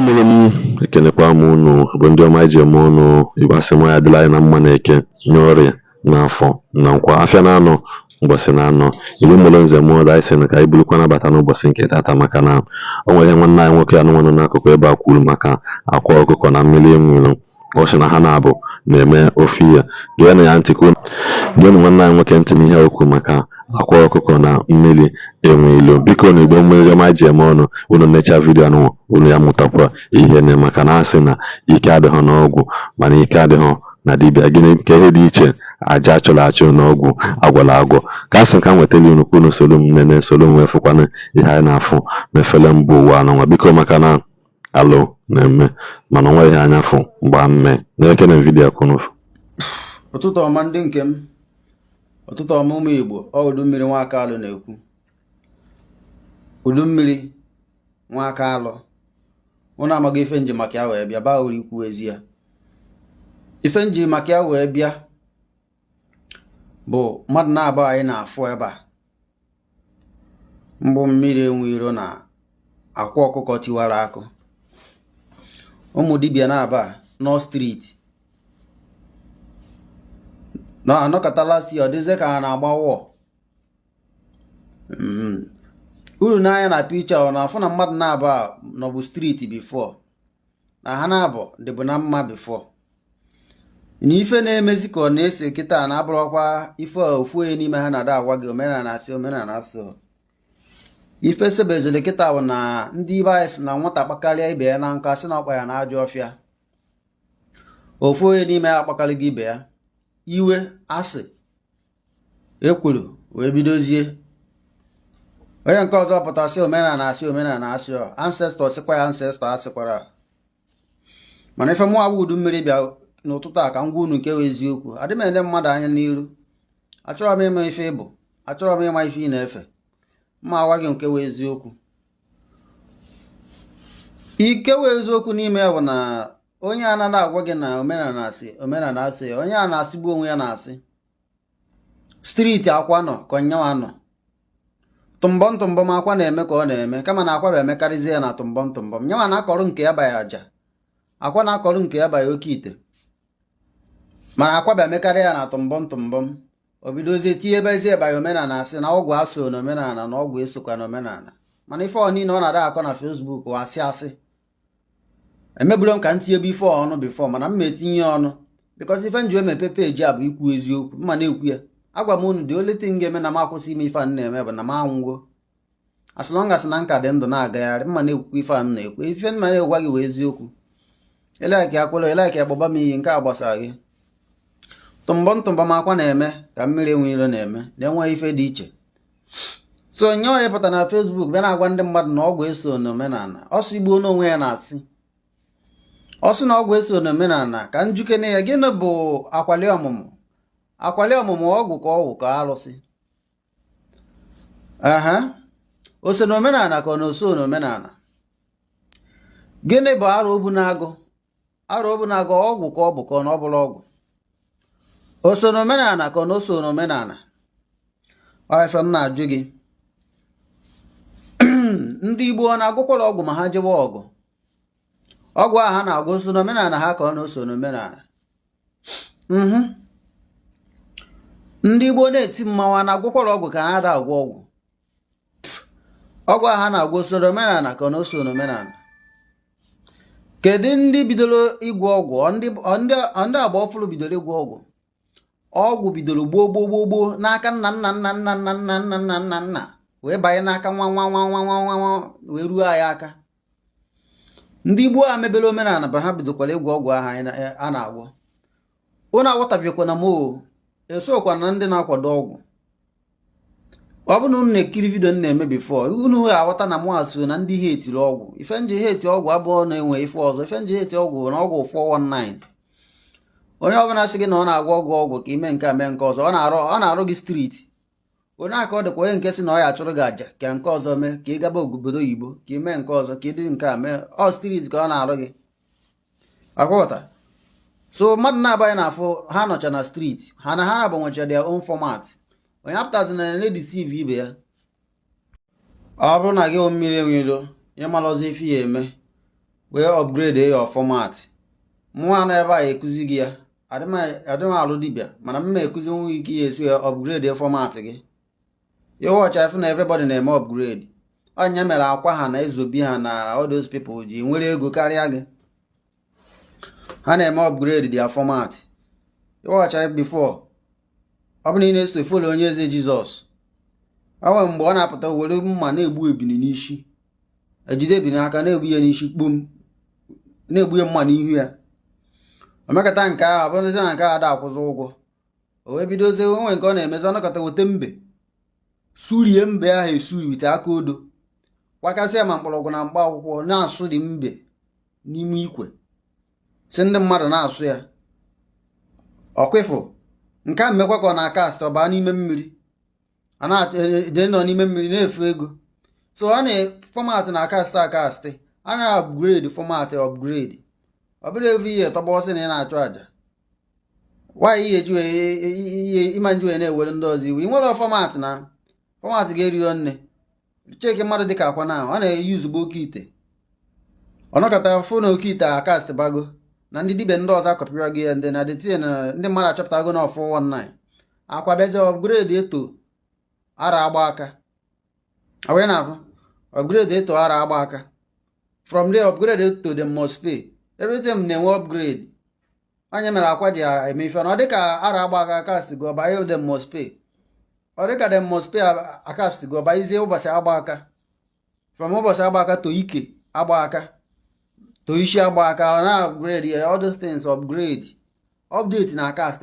Ndemulum ekenekwa m unu bụ ndị ọma iji eme unu Igbo asị nwa ya adịla anyị na mma na eke n'orie n'afọ na nkwa afịa na anọ ụbọchị na anọ Igbo mụrụ nze mụọ da isi ka anyị burukwa nabata n'ụbọchị nke tata maka na o nwere nwanne anyị nwoke anụmanụ n'akụkụ ebe a kwuru maka akwa ọkụkọ na mmiri enwere ọ sị na ha na-abụ na-eme ofe ya geenụ ya ntị geenụ nwanne anyị nwoke ntị n'ihe okwu maka akwa ọkụkọ na mmiri Eweilo biko na Igbo mmiri ọma ji eme ọnụ unu mechaa vidiyo anụ unu ya mụtakwa ihe ne maka na asị na ike adịghị n'ọgwụ mana ike adịghị na dibịa gịnị ka ihe dị iche aja achụrụ achụ n'ọgwụ agwara agwọ ka asị ka m wetara unu kwunu usoro m nene soro m wefụkwana ihe anyị na-afụ mefere mbụ ụwa anọnwa biko maka na alụ na-eme mana onwe ihe anya fụ mgba mme na-ekene vidiyo kwunu ụtụtụ ọma ndị nke m ụtụtụ ọma ụmụ Igbo ọ udu mmiri nwaka alụ na-ekwu udu mmiri nwaka alụ unu amaghị ife nji maka ya wee bịa baa uru ikwu ezi ya ife nji maka ya wee bịa bụ mmadụ na-abụ anyị na-afụ ebe a mbụ Nmiri Eweilo na akwa ọkụkọ tiwara akụ ụmụ dibịa na-aba nọ streeti na anọkọtala si ọ dịzie ka ha na-agba wọ uru n'anya na picha ọ na-afụ na mmadụ na-aba nọbụ streeti bifo na ha na-abụ dịbụ na mma bifo na ife na-emezi ka ọ na-ese kịta na-abụrụkwa ife ofu onye n'ime ha na-ada agwa gị omenala asị omenala asị ife sebezili kịta bụ na ndị ibe anyị si na nwata kpakarịa ibe ya na nka sị na ọkpa ya na ajọ ọfịa ofu onye n'ime ha akpakarịghị ibe ya iwe asị ekwuru wee bidozie onye nke ọzọ pụtasị omenala asị omenala asị ancestor sịkwa ya ancestor asịkwara mana ife mụwa bụ udu mmiri bịa n'ụtụtụ a ka m gwa unu nke wee eziokwu adị m ede mmadụ anya n'iru achọrọ m ịma ife ịbụ achọrọ m ịma ife ị na-efe mma agwa gị nke wee eziokwu ike wee eziokwu n'ime ya bụ na onye a na agwa gị na omenala asị onye a na-asịgbu onwe ya na-asị streeti akwa nọ ka onyenwa nọ tụmbọm tụmbọm akwa na-eme ka ọ na-eme kama na akwa bụ emekarịzi ya na tụmbọm tụmbọm nyenwa na-akọrọ nke ya baya aja akwa na-akọrọ nke ya baya oke ite mana akwa bụ emekarị ya na tụmbọm tụmbọm o bidozie tinye ebezie baya omenala asị na ọgwụ asụ na omenala na ọgwụ esokwa na omenala mana ife ọ niile ọ na-ada akọ na Facebook wa asị asị emegburu m ka ntinye ebe ife ọnụ bifo mana m etinye ọnụ bikọs ife nji emepe peji a bụ ikwu eziokwu mma na-ekwu ya agwa m unu dị olete m ga-eme na m akwụsị ime ife a na-eme bụ na m anwụgo asị na ọ gasị na nka dị ndụ na-agagharị mma na-ekwu ife a m na-ekwu ife mma na-egwa gị wee eziokwu eleki akwụla eleki agbaba m iyi nke a gbasara gị tụmbọm akwa na-eme ka Nmiri Eweilo na-eme na-enweghị ife dị iche so nyewa ya pụta na Facebook bịa na-agwa ndị mmadụ na ọgwụ eso na omenala ọsọ igbo n'onwe ya na-asị ọsị na ọgwụ eso na omenala ka njukene ya gịnị bụ akwali ọmụmụ ọgwụ ka ọgwụ ka arụsị ose na omenala ka ọ na oso na omenala gịnị bụ arụ obunagụ ọgwụ ka ọ bụ ka ọ na ọ bụrụ ọgwụ oso na omenala ka ọ na oso na omenala ife m na-ajụ gị ndị Igbo ọ na-agụkwara ọgwụ ma ha jebe ọgụ ọgwụ a ha na-agụ oso na omenala ha ka ọ na oso na omenala ndị Igbo na-eti mmanwụ a na-agụkwara ọgwụ ka ha da agwọ ọgwụ a ha na-agụ oso na omenala ka ọ na oso na omenala kedu ndị bidoro ịgwọ ọgwụ ndị agba ọfụrụ bidoro ịgwọ ọgwụ bidoro gboo n'aka nna wee banye n'aka nwa wee ruo anyị aka ndị Igbo a mebere omenala bụ ha bidokwara ịgwọ ọgwụ ahụ a na-agwọ unu aghọtabiekwa na moo esokwa na ndị na-akwado ọgwụ ọ bụ na unu na-ekiri vidio na-eme bifo unu aghọta na mụ so na ndị ihe etiri ọgwụ ife nji ihe eti ọgwụ abụọ na-enwe ife ọzọ ife nji ihe eti ọgwụ na ọgwụ 419 onye ọbụla sị gị na ọ na-agwọ ọgwụ ka ime nke a mee nke ọzọ ọ na-arụ gị streeti onye aka ọ dịkwa onye nke sị na ọ ya achụrụ gị aja ka nke ọzọ mee ka ị gaba obodo oyibo ka ị mee nke ọzọ ka ị dị nke a mee ọ streeti ka ọ na-arụ gị akwụghọta so mmadụ na-abaghị n'afọ ha nọcha na streeti ha na ha gbanwecha their own format onye apụtazi na na-edisiv ibe ya ọ bụrụ na gị Nmiri Eweilo ya mara ọzọ ife ya eme wee upgrade your format. Mụnwa na ebe a ekuzi gị ya, adị m alụ dibịa, mana m ekuzi nwa ike ya esi upgrade format gị. You watch ife na everybody na-eme upgrade. Onye mere akwa ha na ezobi ha na all those people ji nwere ego karịa gị. Ha na-eme upgrade their format. You watch it before. Ọ bụ na ị na-eso follow onye eze Jizọs. Ọ mgbe ọ na-apụta were mma na-egbu ebini n'isi. Ejide ebini aka na-egbu ya n'isi kpum. Na-egbu ya mma n'ihu ya. Omekata nke ahụ abụrụzi na nke a ada akwụzị ụgwọ. O wee bidozie onwe nke ọ na-emezi ọnọkọta wete mbe. Surie mbe ahụ esuri wite aka odo. Wakasịa ma mkpọrọgwụ na mkpa akwụkwọ na-asụ dị mbe n'ime ikwe. Si ndị mmadụ na-asụ ya. Ọkwịfụ. Nke a mmekwa ka ọ na-akast ọba n'ime mmiri. A na-eje nọ n'ime mmiri na-efu ego. So ọ na-format na-akast. A na-upgrade format upgrade. Ọ bụrụ every year tọgba ọsị na ị na-achụ aja. Nwaanyị ihe eji ịma nji wee na-ewere ndị ọzọ iwe. Ị nwere format na format ga-eriyo nne. Cheki mmadụ dịka akwa na ọ na-eyuzu bụ oke ite. Ọ nọkọta fụ na oke ite akast bago. Na ndị dibịa ndị ọzọ akọpịra gị ya ndị na detie na ndị mmadụ achọpụtago na 419. Akwa bịazie upgrade eto ara agba aka. Awee na-afụ upgrade eto ara agba aka. From there upgrade eto them must pay. Everything na-enwe upgrade. Onye mere akwa ji eme ife na ọ dịka ara agba aka akast go by them must pay. Ọ dịka them must pay akast go by izie ụbọchị agba aka. From ụbọchị agba aka to ike agba aka. To Ishi agba aka na upgrade ya all those things upgrade. Update na akast.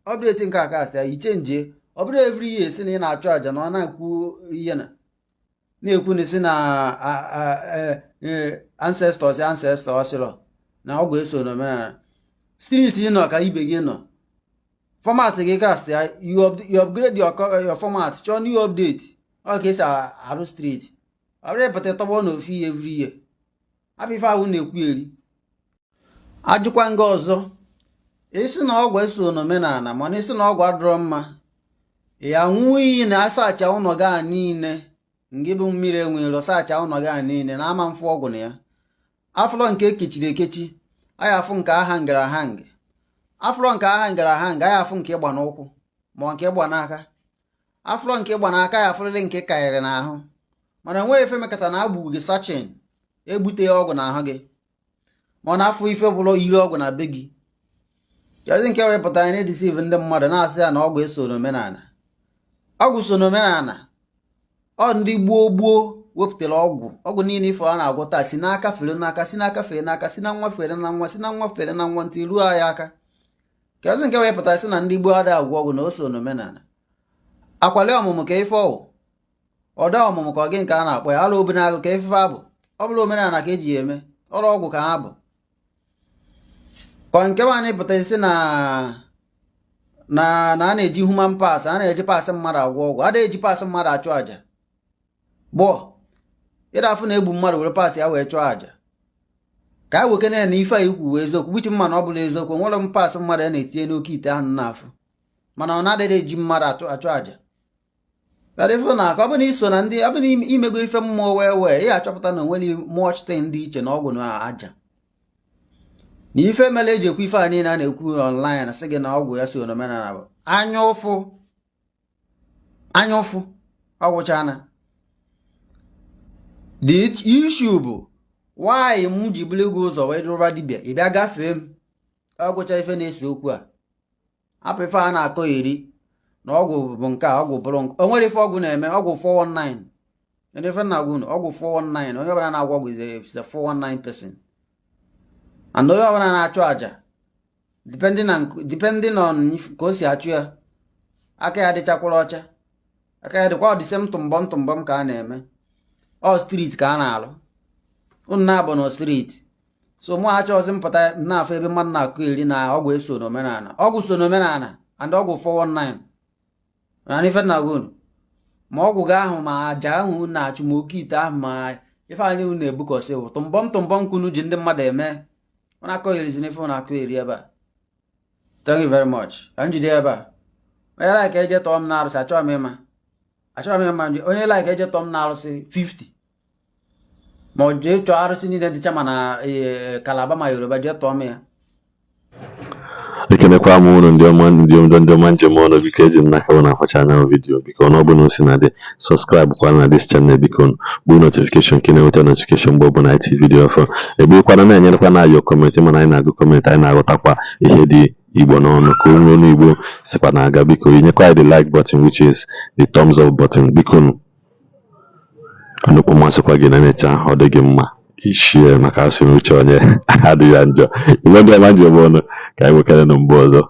Update nke akast ya ichenje. Ọ bụrụ every year si na ị na-achụ aja na ọ na-ekwu ihe na-ekwu na si na ancestors na ọgwụ eso n'omenala. Street ị nọ ka ibe gị nọ. Format gị cast ya you upgrade your format chọọ new update. Ọ ka esi arụ street. Ọ bụrụ epụta tọgbọ n'ofu ihe every year. Abife ahụ na-ekwu eri. Ajụkwa nga ọzọ. Isi na ọgwụ eso n'omenala mana isi na ọgwụ adọrọ mma. Ya nwụ iyi na asacha ụnọ gị niile. Ngị bụ Nmiri Eweilo sacha ụnọ gị niile na ama mfụ ọgwụ na ya. Afụlọ nke ekechiri ekechi. Aya afụ nke aha ngara hang. Afụlọ nke aha ngara hang aya afụ nke ịgba n'ụkwụ ma nke ịgba n'aka. Afụlọ nke ịgba n'aka ya afụlịrị nke kaịrị n'ahụ. Mana nwee efe mekata na agbụ gị sachin. Egbute ọgwụ n'ahụ gị. Ma ọ na-afụ ife bụrụ iri ọgwụ na be gị. Kezi nke wepụta anyị na-edisiv ndị mmadụ na-asị ya na ọgwụ eso n'omenala. Ọgwụ so n'omenala. Ọ ndị gboo wepụtara ọgwụ niile ife a na-agwọ taa si n'aka fere n'aka si n'aka fere n'aka si na nwa fere na nwa si na nwa fere na nwa ntị ruo anyị aka. Kezi nke wepụta sị na ndị gboo adịghị agwọ ọgwụ na o so n'omenala. Akwali ọmụmụ ka ife ọwụ. Ọda ọmụmụ ka ọ gị nke a na-akpọ ya ala obenagụ ka ife abụ. Ọ bụrụ omenala ka eji eme ọrụ ọgwụ ka ha bụ. Ka nke anyị pụta isi na a na-eji human pass, a na-eji pass mmadụ agwọ ọgwụ, a na-eji pass mmadụ achụ aja. Gbọ ịda afụ na-egbu mmadụ were pass ya wee chụọ aja. Ka a wekene na ife a ikwu eziokwu wichi mma na ọ bụla eziokwu nwere m pass mmadụ ya na-etinye n'oke ite ahụ n'afọ. Mana ọ na-adịghị eji mmadụ achụ aja. Kadịfụ na ka ọ bụ na iso na ndị ọ bụ na imego ife mmụọ wee ya achọpụta na onwere much thing dị iche na ọgwụ na aja. Na ife mere eji ekwu ife a niile a na-ekwu online na sị gị na ọgwụ ya so n'omenala bụ anya ụfụ ọgwụchana. The issue bụ why m ji bụrụ gị ụzọ wee dụrụba dibịa ị bịa gafee m ọgwụcha ife na-ese okwu a. Hapụ ife a na-akọ iri na ọgwụ bụ nke a ọgwụ bụrụ o nwere ife ọgwụ na-eme ọgwụ 419. Ndị ife na-agwụ ọgwụ 419 onye ọbụla na-agwọ ọgwụ is a 419 person. And onye ọbụla na-achụ aja depending on ka o si achụ ya aka ya dịchakwara ọcha aka ya dịkwa ọdịse ntụmbọm ka a na-eme ọ street ka a na-alụ unu na-abụ na street. So mụ achọ ọzọ mpụta na-afọ ebe mmadụ na-akụ eri na ọgwụ eso n'omenala ọgwụ so n'omenala and ọgwụ 419 na ife na-agụ ma ọgwụ gị ahụ ma aja ahụ na-achụ ma oke ite ahụ ma ife anyị na-ebukọsị bụ tụmbọm kunu ji ndị mmadụ eme. Ọ na-akọ eri n'ife ọ na-akụ eri ebe a. Thank you very much. Njide ebe a. Onye like eje tọọ m na-arụsị achọghị m ịma onye like eje tọọ m na-arụsị 50 ma ọ jee chọọ arụsị niile dịcha ma na Kalaba ma Yoruba jee tụọ m ya. ekenekwa m unu ndị ọma njem ọnụ biko eji m n'aka unu afọcha anya vidiyo biko na ọ bụ na o si na dị sọskraịbụ kwa na dis chanel biko bụ notifikeshọn ka ị na-enweta notifikeshọn mgbe ọbụla anyị tii vidiyo ọfọ ebekwana na-enyerekwa na ayọ kọmentị mana anyị na-agụ kọmentị anyị na-aghọtakwa ihe dị Igbo n'ọnụ ka onye ọnụ Igbo sikwa na-aga biko inyekwa anyị the like button which is the thumbs up button biko nnukwu mmasịkwa gị na-enecha ọ dị gị mma ishie maka asị n'uche onye adịghị njọ igbe ndị ọma njem ọnụ ka anyị nwekere na mgbe ọzọ